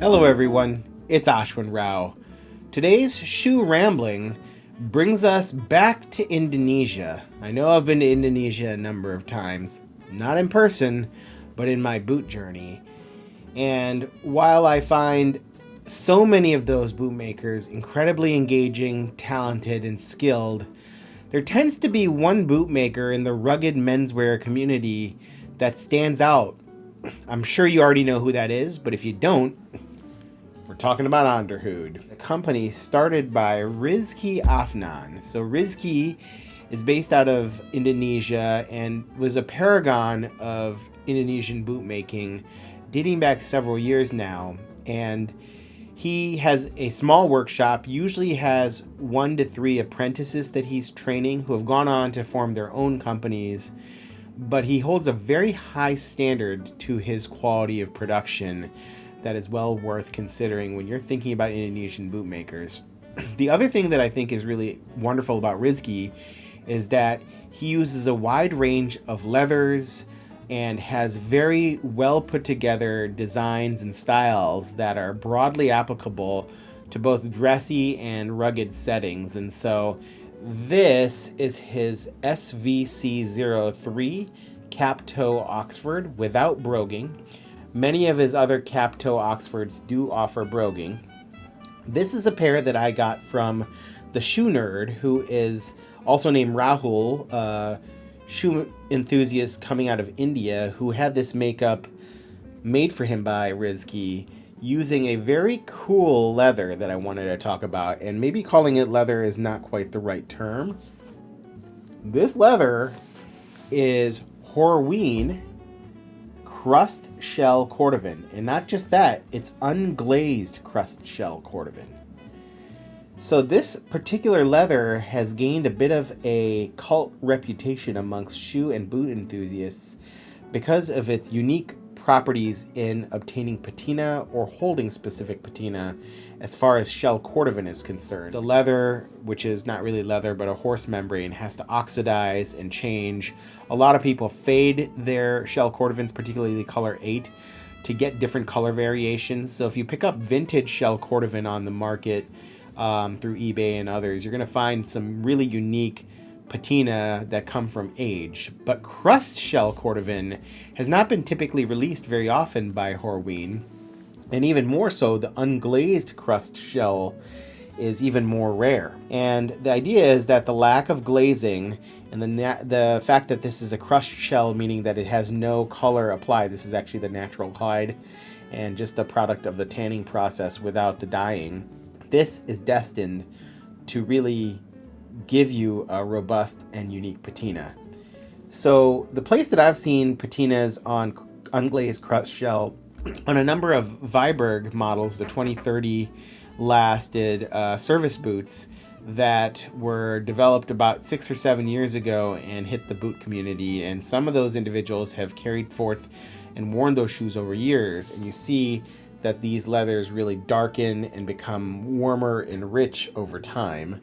Hello everyone, it's Ashwin Rao. Today's shoe rambling brings us back to Indonesia. I know I've been to Indonesia a number of times, not in person, but in my boot journey. And while I find so many of those boot makers incredibly engaging, talented, and skilled, there tends to be one boot maker in the rugged menswear community that stands out. I'm sure you already know who that is, but if you don't, we're talking about Onderhoud, a company started by Rizky Afnan. So Rizky is based out of Indonesia and was a paragon of Indonesian boot making dating back several years now. And he has a small workshop, usually has 1 to 3 apprentices that he's training who have gone on to form their own companies. But he holds a very high standard to his quality of production that is well worth considering when you're thinking about Indonesian boot makers. The other thing that I think is really wonderful about Rizky is that he uses a wide range of leathers and has very well put together designs and styles that are broadly applicable to both dressy and rugged settings. And so this is his SVC-03 cap toe Oxford without broguing. Many of his other cap toe Oxfords do offer broguing. This is a pair that I got from the shoe nerd, who is also named Rahul, a shoe enthusiast coming out of India, who had this makeup made for him by Rizky using a very cool leather that I wanted to talk about. And maybe calling it leather is not quite the right term. This leather is Horween crust shell cordovan, and not just that, it's unglazed crust shell cordovan. So this particular leather has gained a bit of a cult reputation amongst shoe and boot enthusiasts because of its unique properties in obtaining patina or holding specific patina as far as shell cordovan is concerned. The leather, which is not really leather but a horse membrane, has to oxidize and change. A lot of people fade their shell cordovans, particularly color 8, to get different color variations. So if you pick up vintage shell cordovan on the market through eBay and others, you're going to find some really unique patina that come from age. But crust shell cordovan has not been typically released very often by Horween, and even more so, the unglazed crust shell is even more rare. And the idea is that the lack of glazing and the fact that this is a crushed shell, meaning that it has no color applied, this is actually the natural hide and just a product of the tanning process without the dyeing, this is destined to really give you a robust and unique patina. So the place that I've seen patinas on unglazed crust shell on a number of Viberg models, the 2030 lasted service boots that were developed about 6 or 7 years ago and hit the boot community. And some of those individuals have carried forth and worn those shoes over years. And you see that these leathers really darken and become warmer and rich over time.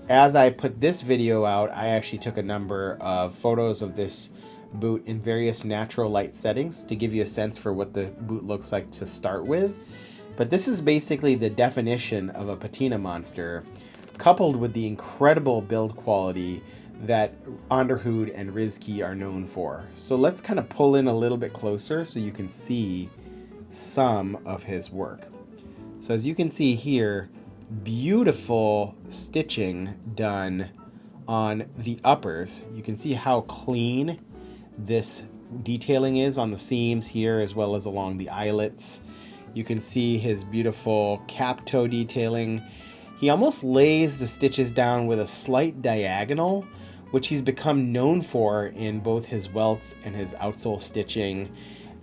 As I put this video out, I actually took a number of photos of this boot in various natural light settings to give you a sense for what the boot looks like to start with. But this is basically the definition of a patina monster, coupled with the incredible build quality that Onderhoud and Rizky are known for. So let's kind of pull in a little bit closer so you can see some of his work. So as you can see here, beautiful stitching done on the uppers. You can see how clean this detailing is on the seams here as well as along the eyelets. You can see his beautiful cap toe detailing. He almost lays the stitches down with a slight diagonal, which he's become known for in both his welts and his outsole stitching,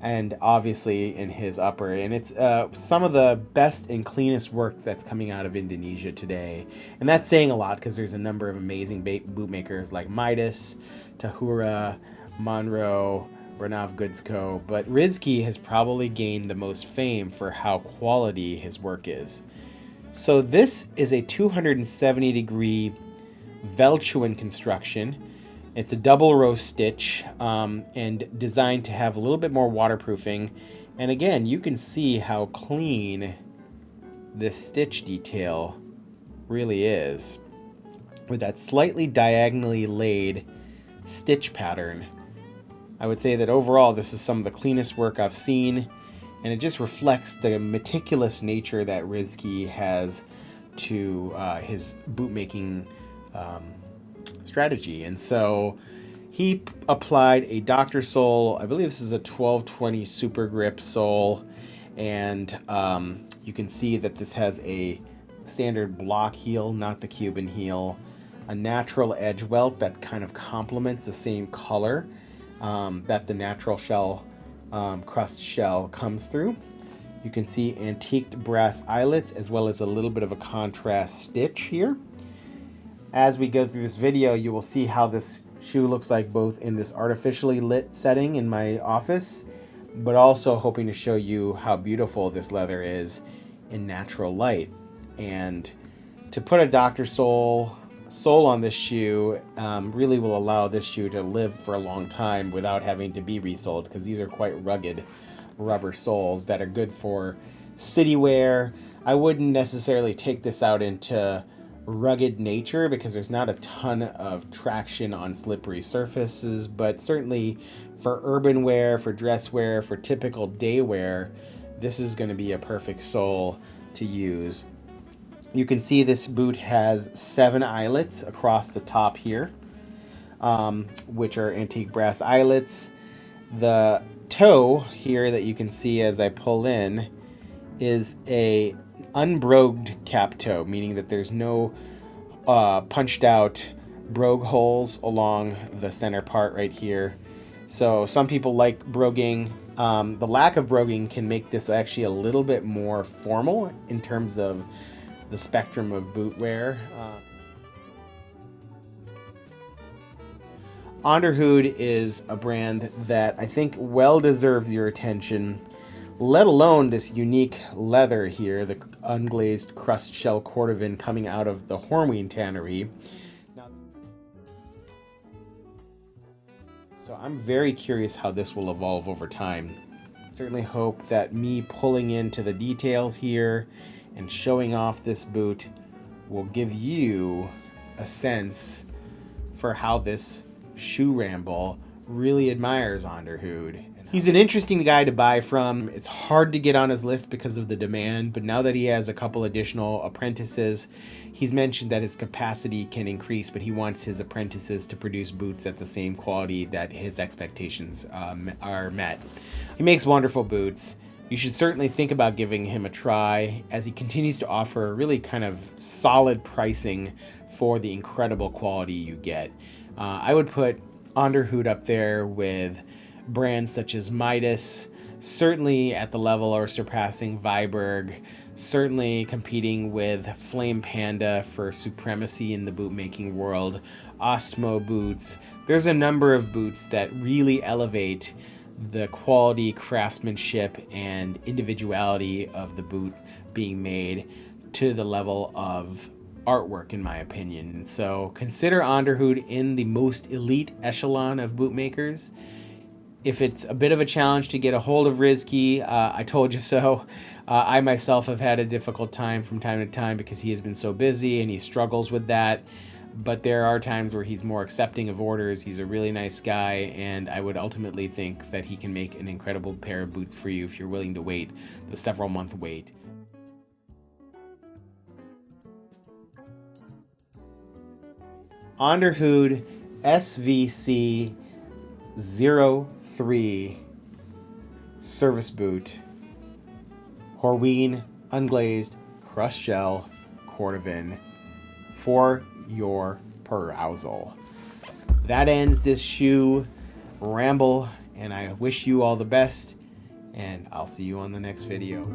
and obviously in his upper. And it's some of the best and cleanest work that's coming out of Indonesia today. And that's saying a lot because there's a number of amazing boot makers like Midas, Tahura, Monroe, Renav Goods Co. But Rizky has probably gained the most fame for how quality his work is. So this is a 270 degree Velchuan construction. It's a double row stitch and designed to have a little bit more waterproofing And again, you can see how clean this stitch detail really is, with that slightly diagonally laid stitch pattern. I would say that overall this is some of the cleanest work I've seen, and it just reflects the meticulous nature that Rizky has to his bootmaking strategy. And so he applied a Dr. sole. I believe this is a 1220 super grip sole, and you can see that this has a standard block heel, not the Cuban heel, a natural edge welt that kind of complements the same color that the natural shell, crust shell comes through. You can see antiqued brass eyelets as well as a little bit of a contrast stitch here. As we go through this video, you will see how this shoe looks like both in this artificially lit setting in my office, but also hoping to show you how beautiful this leather is in natural light. And to put a Dr. sole on this shoe really will allow this shoe to live for a long time without having to be resoled, because these are quite rugged rubber soles that are good for city wear. I wouldn't necessarily take this out into rugged nature because there's not a ton of traction on slippery surfaces, but certainly for urban wear, for dress wear, for typical day wear, this is going to be a perfect sole to use. You can see this boot has 7 eyelets across the top here, which are antique brass eyelets. The toe here that you can see as I pull in is a unbrogued cap toe, meaning that there's no punched out brogue holes along the center part right here. So some people like broguing. The lack of broguing can make this actually a little bit more formal in terms of the spectrum of boot wear. Onderhoud is a brand that I think well deserves your attention, let alone this unique leather here, the unglazed crust shell cordovan coming out of the Hornween tannery. So I'm very curious how this will evolve over time. Certainly hope that me pulling into the details here and showing off this boot will give you a sense for how this shoe ramble really admires Onderhoud. He's an interesting guy to buy from. It's hard to get on his list because of the demand, but now that he has a couple additional apprentices, he's mentioned that his capacity can increase, but he wants his apprentices to produce boots at the same quality that his expectations are met. He makes wonderful boots. You should certainly think about giving him a try as he continues to offer really kind of solid pricing for the incredible quality you get. I would put Onderhoud up there with brands such as Midas, certainly at the level or surpassing Viberg, certainly competing with Flame Panda for supremacy in the bootmaking world, Ostmo boots. There's a number of boots that really elevate the quality, craftsmanship, and individuality of the boot being made to the level of artwork, in my opinion. And so consider Onderhoud in the most elite echelon of bootmakers. If it's a bit of a challenge to get a hold of Rizky, I told you so. I myself have had a difficult time from time to time because he has been so busy and he struggles with that. But there are times where he's more accepting of orders. He's a really nice guy, and I would ultimately think that he can make an incredible pair of boots for you if you're willing to wait the several month wait. Onderhoud SVC-03 service boot, Hornween unglazed crust shell cordovan for your perusal. That ends this shoe ramble, and I wish you all the best, and I'll see you on the next video.